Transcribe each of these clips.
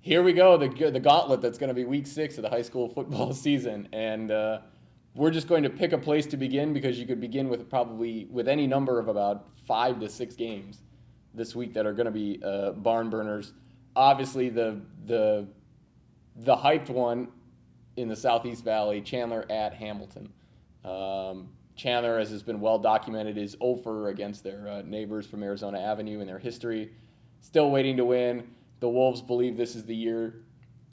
here we go, the gauntlet that's going to be week 6 of the high school football season. And we're just going to pick a place to begin because you could begin with any number of about 5 to 6 games this week that are going to be barn burners. Obviously, the hyped one in the Southeast Valley, Chandler at Hamilton. Chandler, as has been well documented, is 0-for against their neighbors from Arizona Avenue in their history. Still waiting to win. The Wolves believe this is the year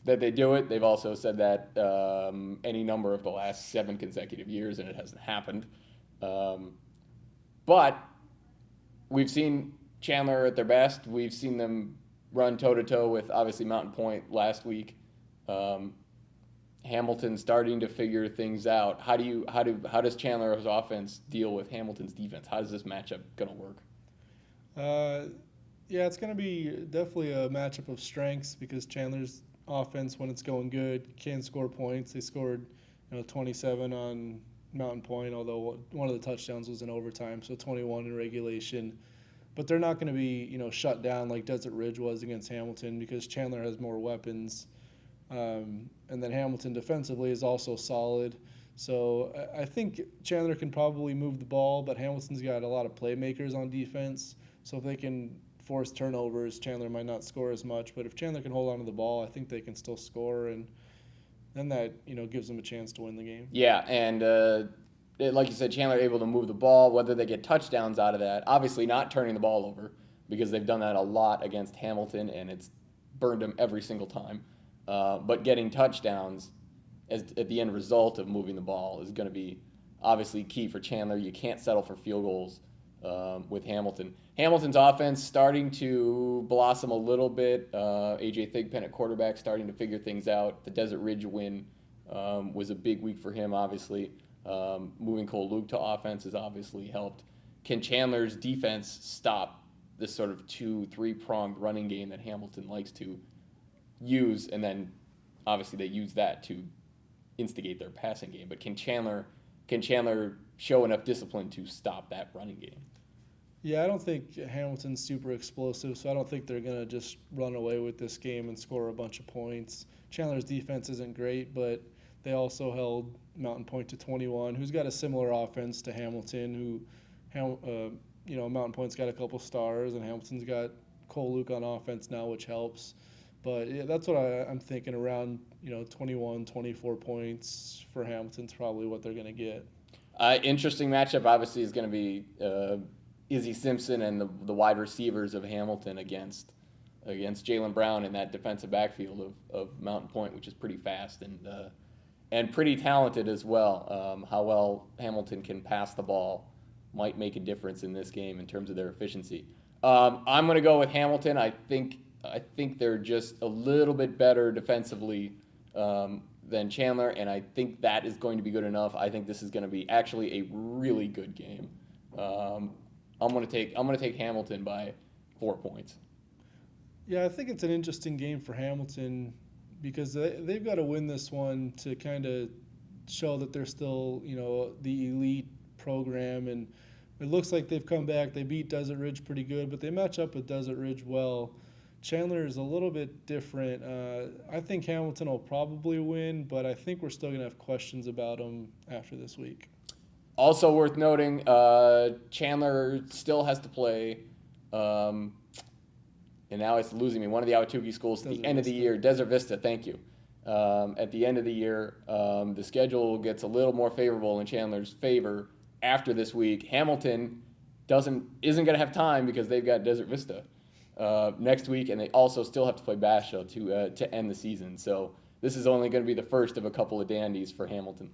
that they do it. They've also said that any number of the last 7 consecutive years, and it hasn't happened. But we've seen Chandler at their best. We've seen them run toe-to-toe with, obviously, Mountain Point last week. Hamilton starting to figure things out. How does Chandler's offense deal with Hamilton's defense? How is this matchup going to work? Yeah, it's going to be definitely a matchup of strengths because Chandler's offense, when it's going good, can score points. They scored 27 on Mountain Point, although one of the touchdowns was in overtime, so 21 in regulation. But they're not going to be shut down like Desert Ridge was against Hamilton because Chandler has more weapons. And then Hamilton defensively is also solid. So I think Chandler can probably move the ball, but Hamilton's got a lot of playmakers on defense. So if they can force turnovers, Chandler might not score as much. But if Chandler can hold on to the ball, I think they can still score, and then that gives them a chance to win the game. Yeah, and like you said, Chandler able to move the ball. Whether they get touchdowns out of that, obviously not turning the ball over because they've done that a lot against Hamilton, and it's burned them every single time. But getting touchdowns at the end result of moving the ball is going to be obviously key for Chandler. You can't settle for field goals with Hamilton. Hamilton's offense starting to blossom a little bit. A.J. Thigpen at quarterback starting to figure things out. The Desert Ridge win was a big week for him, obviously. Moving Cole Luke to offense has obviously helped. Can Chandler's defense stop this sort of 2-3-pronged running game that Hamilton likes to use, and then obviously they use that to instigate their passing game? But can Chandler show enough discipline to stop that running game? Yeah, I don't think Hamilton's super explosive, so I don't think they're going to just run away with this game and score a bunch of points. Chandler's defense isn't great, but they also held Mountain Point to 21, who's got a similar offense to Hamilton, Mountain Point's got a couple stars, and Hamilton's got Cole Luke on offense now, which helps. But yeah, that's what I'm thinking, around 21, 24 points for Hamilton's probably what they're going to get. Interesting matchup obviously is going to be Izzy Simpson and the wide receivers of Hamilton against Jalen Brown in that defensive backfield of Mountain Point, which is pretty fast and pretty talented as well. How well Hamilton can pass the ball might make a difference in this game in terms of their efficiency. I'm going to go with Hamilton. I think they're just a little bit better defensively than Chandler, and I think that is going to be good enough. I think this is going to be actually a really good game. I'm going to take Hamilton by 4 points. Yeah, I think it's an interesting game for Hamilton because they've got to win this one to kind of show that they're still, the elite program, and it looks like they've come back. They beat Desert Ridge pretty good, but they match up with Desert Ridge well. Chandler is a little bit different. I think Hamilton will probably win, but I think we're still going to have questions about them after this week. Also worth noting, Chandler still has to play, and now it's losing me, one of the Ahwatukee schools at the end of the year, Desert Vista, thank you. At the end of the year, the schedule gets a little more favorable in Chandler's favor after this week. Hamilton isn't going to have time because they've got Desert Vista next week, and they also still have to play Basho to end the season. So this is only going to be the first of a couple of dandies for Hamilton.